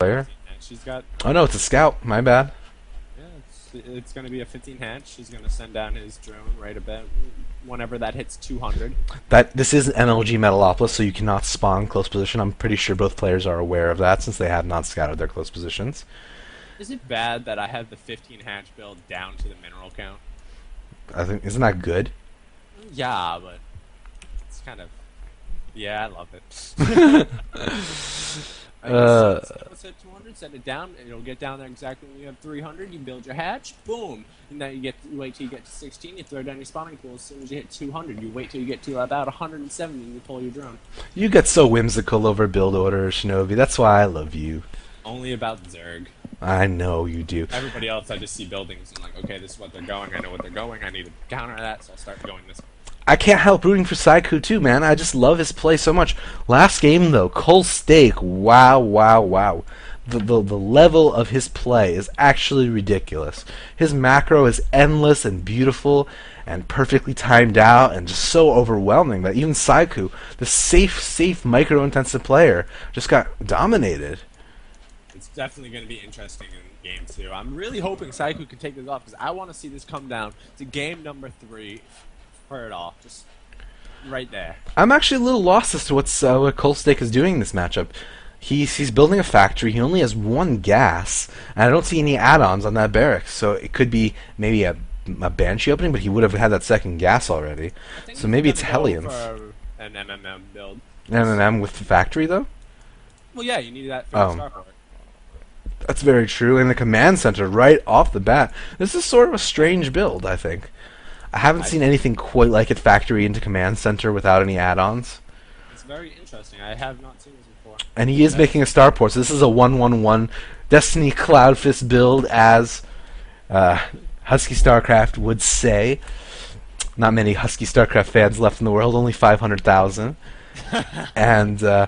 player. She's got. Oh no, it's a scout. My bad. Yeah, it's going to be a 15 hatch. She's going to send down his drone right about whenever that hits 200. This is an MLG Metalopolis, so you cannot spawn close position. I'm pretty sure both players are aware of that since they have not scouted their close positions. Is it bad that I have the 15 hatch build down to the mineral count? I think isn't that good? Yeah, but it's kind of. Yeah, I love it. Set 200, set it down. It'll get down there exactly when you have 300. You build your hatch, boom, and then you wait till you get to 16. You throw down your spawning pool as soon as you hit 200. You wait till you get to about 170, and you pull your drone. You get so whimsical over build orders, Shinobi. That's why I love you. Only about Zerg. I know you do. Everybody else, I just see buildings. I'm like, okay, this is what they're going. I know what they're going. I need to counter that, so I'll start going this way. I can't help rooting for SC2 too, man. I just love his play so much. Last game though, Cole Steak, wow, wow, wow. The level of his play is actually ridiculous. His macro is endless and beautiful and perfectly timed out and just so overwhelming that even SC2, the safe micro-intensive player, just got dominated. It's definitely going to be interesting in game 2. I'm really hoping SC2 can take this off because I want to see this come down to game number 3 for it all. Just right there. I'm actually a little lost as to what Cole Steak is doing in this matchup. He's building a factory. He only has 1 gas, and I don't see any add-ons on that barracks. So it could be maybe a Banshee opening, but he would have had that second gas already. So maybe it's Hellions. An MMM build. MMM with the factory though? Well, yeah, you need that for the Starport. That's very true. And the command center right off the bat. This is sort of a strange build, I think. I haven't seen anything quite like it, factory into command center without any add-ons. It's very interesting. I have not seen this before. And he is making a starport, so this is a 1-1-1 Destiny Cloudfist build, as Husky StarCraft would say. Not many Husky StarCraft fans left in the world, only 500,000. And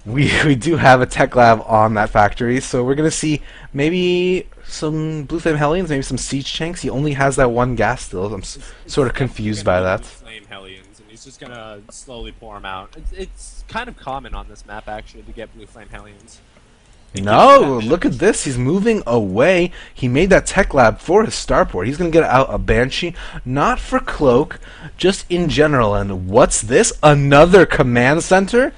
we do have a tech lab on that factory, so we're going to see maybe some Blue Flame Hellions, maybe some Siege Tanks. He only has that 1 gas still. I'm sort of confused by that. Blue Flame Hellions, and he's just going to slowly pour them out. It's kind of common on this map, actually, to get Blue Flame Hellions. No, look at this. He's moving away. He made that tech lab for his starport. He's going to get out a Banshee, not for Cloak, just in general. And what's this? Another command center?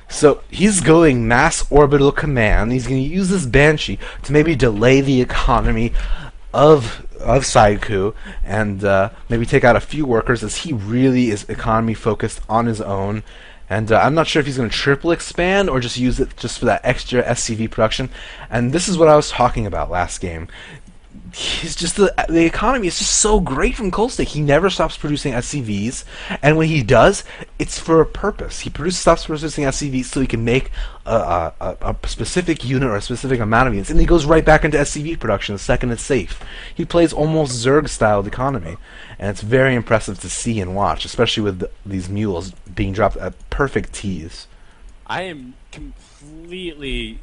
So he's going mass orbital command. He's going to use this Banshee to maybe delay the economy of SC2 and maybe take out a few workers, as he really is economy focused on his own. And I'm not sure if he's going to triple expand or just use it just for that extra SCV production. And this is what I was talking about last game. He's just the economy is just so great from Cole Steak. He never stops producing SCVs, and when he does, it's for a purpose. He stops producing SCVs so he can make a specific unit or a specific amount of units, and he goes right back into SCV production the second it's safe. He plays almost Zerg-styled economy, and it's very impressive to see and watch, especially with these mules being dropped at perfect tees. I am completely...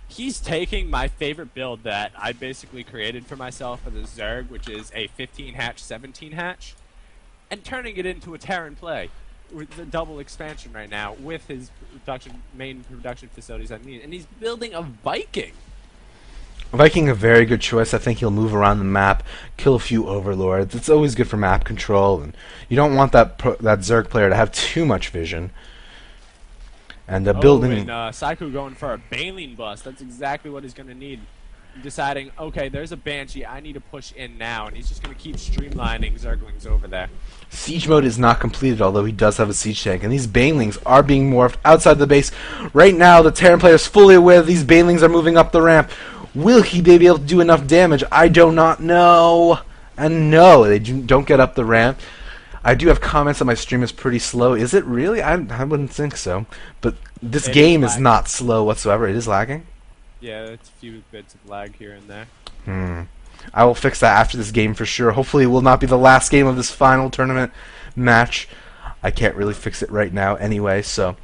He's taking my favorite build that I basically created for myself for the Zerg, which is a 15 hatch, 17 hatch, and turning it into a Terran play with the double expansion right now with his main production facilities I need. And he's building a Viking. Viking, a very good choice. I think he'll move around the map, kill a few overlords. It's always good for map control, and you don't want that Zerg player to have too much vision. And building. And SC2 going for a Baneling bust. That's exactly what he's going to need. Deciding, okay, there's a Banshee. I need to push in now, and he's just going to keep streamlining Zerglings over there. Siege mode is not completed, although he does have a siege tank, and these Banelings are being morphed outside the base. Right now, the Terran player is fully aware that these Banelings are moving up the ramp. Will he be able to do enough damage? I do not know. And no, they don't get up the ramp. I do have comments that my stream is pretty slow. Is it really? I wouldn't think so. But this game is not slow whatsoever. It is lagging? Yeah, it's a few bits of lag here and there. I will fix that after this game for sure. Hopefully it will not be the last game of this final tournament match. I can't really fix it right now anyway, so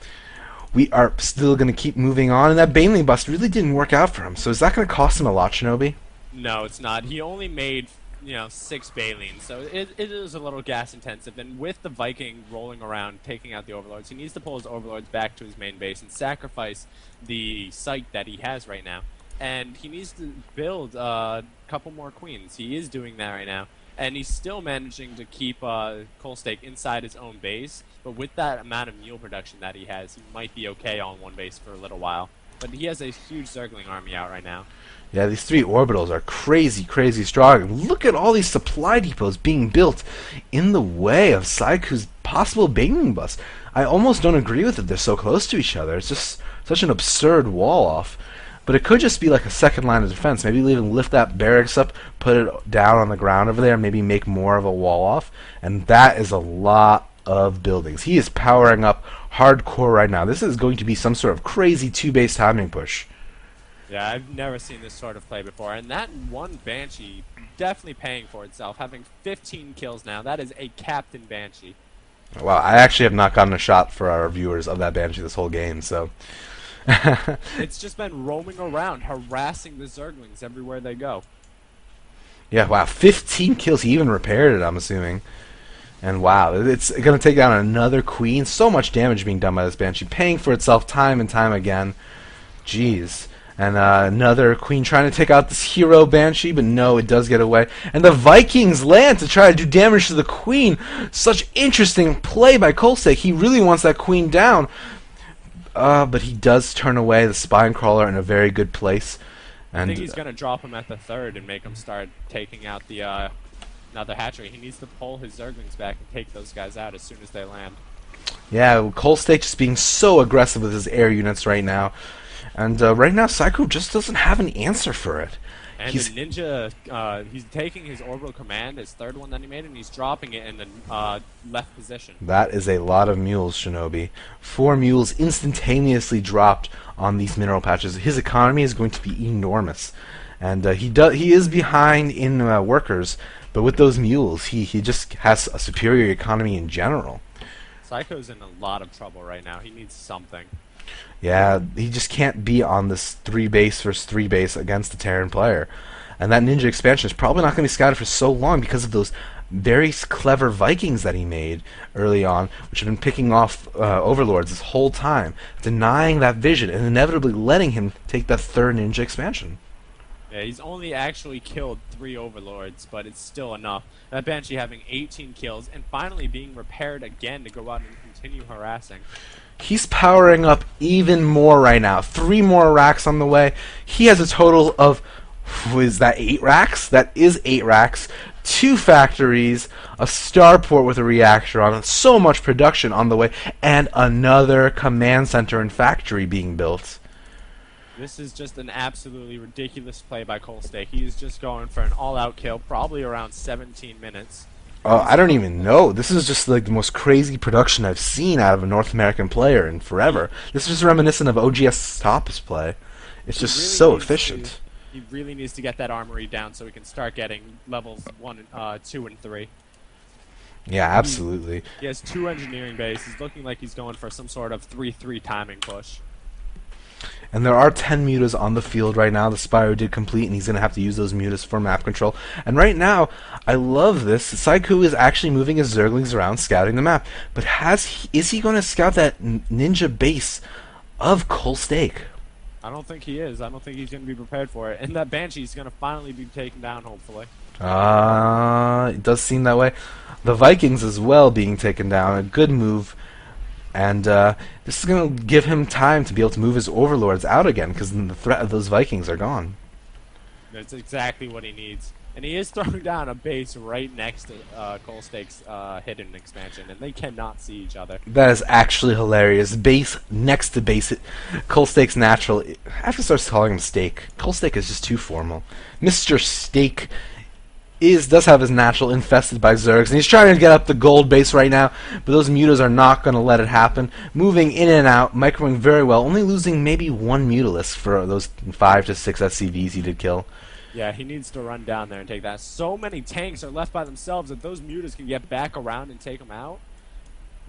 we are still going to keep moving on. And that Baneling bust really didn't work out for him. So is that going to cost him a lot, Shinobi? No, it's not. He only made 6 Balines, so it is a little gas intensive. And with the Viking rolling around, taking out the Overlords, he needs to pull his Overlords back to his main base and sacrifice the site that he has right now. And he needs to build a couple more Queens. He is doing that right now. And he's still managing to keep Colstake inside his own base. But with that amount of mule production that he has, he might be okay on one base for a little while. But he has a huge Zergling army out right now. Yeah, these 3 orbitals are crazy, crazy strong. Look at all these supply depots being built in the way of SC2's possible Banging Bus. I almost don't agree with it. They're so close to each other. It's just such an absurd wall off. But it could just be like a second line of defense. Maybe even lift that barracks up, put it down on the ground over there, and maybe make more of a wall off. And that is a lot of buildings. He is powering up hardcore right now. This is going to be some sort of crazy 2-base timing push. Yeah, I've never seen this sort of play before. And that one Banshee definitely paying for itself, having 15 kills now. That is a Captain Banshee. Wow, I actually have not gotten a shot for our viewers of that Banshee this whole game, so... It's just been roaming around, harassing the Zerglings everywhere they go. Yeah, wow, 15 kills. He even repaired it, I'm assuming. And wow, it's going to take down another Queen. So much damage being done by this Banshee, paying for itself time and time again. Jeez. And another Queen trying to take out this hero Banshee, but no, it does get away. And the Vikings land to try to do damage to the Queen. Such interesting play by Colstake. He really wants that Queen down. But he does turn away the Spine Crawler in a very good place. And I think he's going to drop him at the 3rd and make him start taking out the another hatchery. He needs to pull his Zerglings back and take those guys out as soon as they land. Yeah, Colstake just being so aggressive with his air units right now. And right now, SC2 just doesn't have an answer for it. And the Ninja, he's taking his Orbital Command, his 3rd one that he made, and he's dropping it in the left position. That is a lot of mules, Shinobi. 4 mules instantaneously dropped on these mineral patches. His economy is going to be enormous. And he is behind in workers, but with those mules, he just has a superior economy in general. SC2's in a lot of trouble right now. He needs something. Yeah, he just can't be on this 3-base versus 3-base against the Terran player. And that Ninja expansion is probably not going to be scouted for so long because of those very clever Vikings that he made early on, which have been picking off Overlords this whole time, denying that vision and inevitably letting him take that 3rd Ninja expansion. Yeah, he's only actually killed 3 Overlords, but it's still enough. That Banshee having 18 kills and finally being repaired again to go out and continue harassing. He's powering up even more right now. 3 more racks on the way. He has a total of, is that 8 racks? That is 8 racks. 2 factories, a starport with a reactor on it, so much production on the way, and another command center and factory being built. This is just an absolutely ridiculous play by Colstake. He is just going for an all-out kill, probably around 17 minutes. I don't even know. This is just like the most crazy production I've seen out of a North American player in forever. This is just reminiscent of OGS Top's play. It's just really so efficient. He really needs to get that armory down so we can start getting levels 1, 2, and 3. Yeah, absolutely. He has 2 engineering bases. Looking like he's going for some sort of 3-3 timing push. And there are 10 mutas on the field right now. The Spyro did complete, and he's going to have to use those mutas for map control. And right now, I love this. SC2 is actually moving his Zerglings around, scouting the map. But is he going to scout that ninja base of Colstake? I don't think he is. I don't think he's going to be prepared for it. And that Banshee's going to finally be taken down, hopefully. It does seem that way. The Vikings as well being taken down. A good move. And this is going to give him time to be able to move his overlords out again, because the threat of those Vikings are gone. That's exactly what he needs. And he is throwing down a base right next to Colstake's hidden expansion, and they cannot see each other. That is actually hilarious. Base next to base. Colstake's natural. I have to start calling him Steak. Colstake is just too formal. Mr. Steak does have his natural infested by Zergs, and he's trying to get up the gold base right now, but those mutas are not going to let it happen. Moving in and out, microing very well, only losing maybe 1 mutalist for those 5 to 6 SCVs he did kill. Yeah, he needs to run down there and take that. So many tanks are left by themselves that those mutas can get back around and take them out.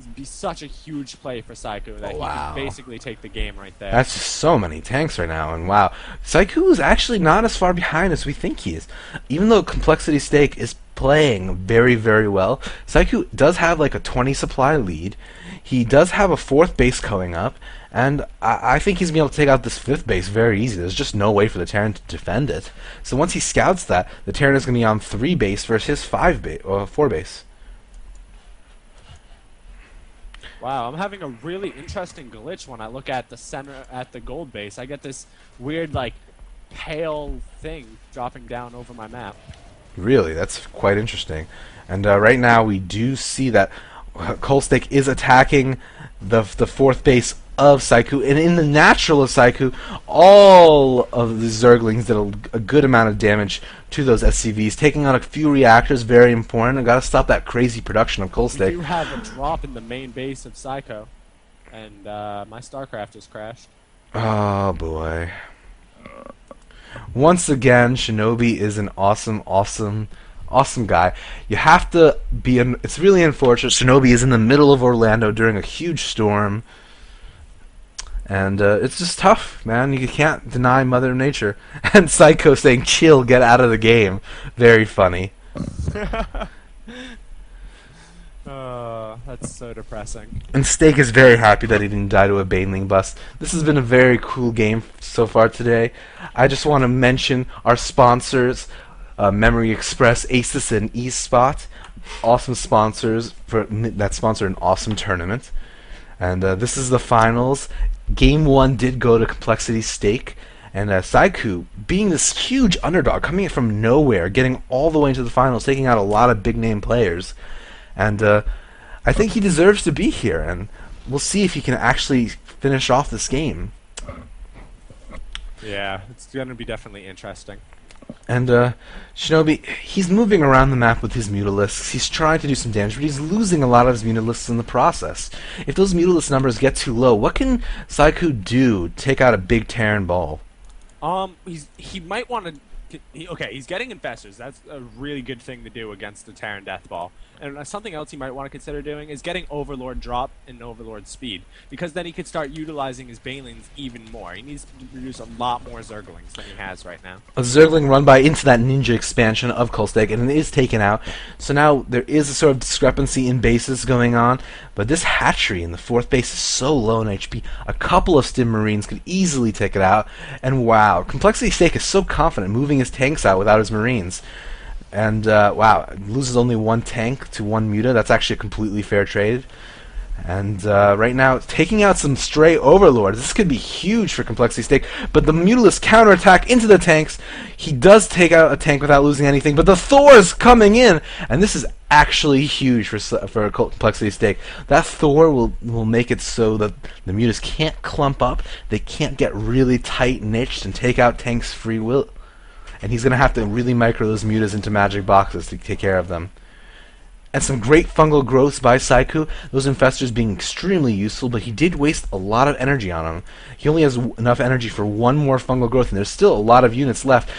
It'd be such a huge play for Psycho that he Wow. could basically take the game right there. That's just so many tanks right now, and wow. Saiku is actually not as far behind as we think he is. Even though Complexity Stake is playing very, very well, Saiku does have like a 20 supply lead. He does have a 4th base going up, and I think he's going to be able to take out this 5th base very easy. There's just no way for the Terran to defend it. So once he scouts that, the Terran is going to be on 3 base versus his 5 base or 4 base. Wow, I'm having a really interesting glitch when I look at the center at the gold base. I get this weird like pale thing dropping down over my map. Really, that's quite interesting. And right now we do see that Kolstake is attacking the 4th base of Saiku, and in the natural of Saiku, all of the Zerglings did a good amount of damage to those SCVs, taking out a few reactors, very important. I gotta stop that crazy production of We Kolstake. do have a drop in the main base of Psycho, and my StarCraft just crashed. Oh boy. Once again, Shinobi is an awesome guy. You have to be it's really unfortunate. Shinobi is in the middle of Orlando during a huge storm. And it's just tough, man. You can't deny Mother Nature. And Psycho saying, chill, get out of the game. Very funny. That's so depressing. And Steak is very happy that he didn't die to a Baneling bust. This has been a very cool game so far today. I just want to mention our sponsors, Memory Express, Asus, and eSpot. Awesome sponsors that sponsor an awesome tournament. And this is the finals. Game 1 did go to Complexity Stake, and Saiku, being this huge underdog, coming in from nowhere, getting all the way into the finals, taking out a lot of big-name players. And I think he deserves to be here, and we'll see if he can actually finish off this game. Yeah, it's going to be definitely interesting. And Shinobi, he's moving around the map with his Mutalisks. He's trying to do some damage, but he's losing a lot of his Mutalisks in the process. If those Mutalisk numbers get too low, what can Saiku do to take out a big Terran ball? He might want to. He's getting infestors. That's a really good thing to do against the Terran Death Ball. And something else he might want to consider doing is getting Overlord drop and Overlord speed, because then he could start utilizing his Banelings even more. He needs to produce a lot more Zerglings than he has right now. A Zergling run by into that ninja expansion of Kolstake, and it is taken out. So now there is a sort of discrepancy in bases going on, but this hatchery in the 4th base is so low in HP. A couple of Stim Marines could easily take it out, and wow, Complexity Stake is so confident moving his tanks out without his Marines. And wow, loses only 1 tank to 1 Muta. That's actually a completely fair trade. And right now, taking out some stray Overlords. This could be huge for Complexity Stake. But the Mutalisk counterattack into the tanks. He does take out a tank without losing anything. But the Thor's coming in, and this is actually huge for Complexity Stake. That Thor will make it so that the Mutas can't clump up. They can't get really tight niched and take out tanks free will. And he's going to have to really micro those Mutas into magic boxes to take care of them. And some great fungal growths by Saiku, those infestors being extremely useful, but he did waste a lot of energy on them. He only has enough energy for 1 more fungal growth, and there's still a lot of units left.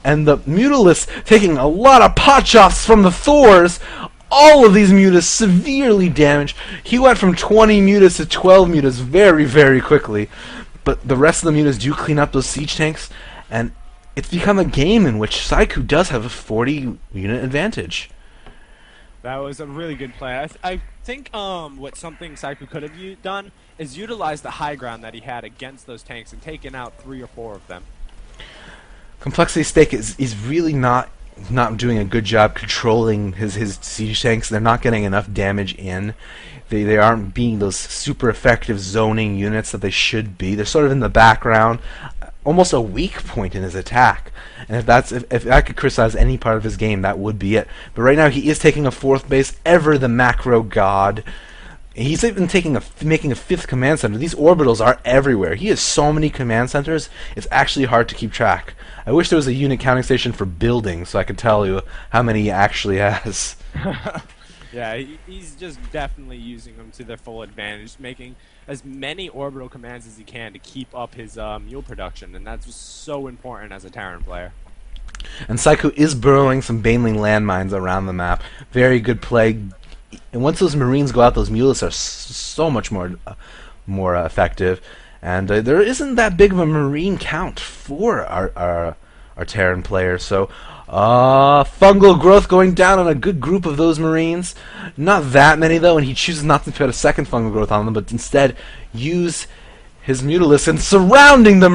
And the Mutalisk taking a lot of potshots from the Thors. All of these Mutas severely damaged. He went from 20 Mutas to 12 Mutas very, very quickly. But the rest of the Mutas do clean up those siege tanks, and it's become a game in which Saiku does have a 40-unit advantage. That was a really good play. I think what something Saiku could have done is utilize the high ground that he had against those tanks and taken out 3 or 4 of them. Complexity Stake is really not doing a good job controlling his siege tanks. They're not getting enough damage in. They aren't being those super effective zoning units that they should be. They're sort of in the background, almost a weak point in his attack. And if I could criticize any part of his game, that would be it. But right now he is taking a 4th base, ever the macro god. He's even making a 5th command center. These orbitals are everywhere. He has so many command centers, it's actually hard to keep track. I wish there was a unit counting station for buildings so I could tell you how many he actually has. Yeah, he's just definitely using them to their full advantage, making as many orbital commands as he can to keep up his mule production, and that's so important as a Terran player. And Saiku is burrowing some Baneling landmines around the map. Very good play, and once those Marines go out, those Mulists are so much more effective. And there isn't that big of a Marine count for our Terran players. So fungal growth going down on a good group of those Marines. Not that many though, and he chooses not to put a second fungal growth on them, but instead use his Mutalisks and surrounding them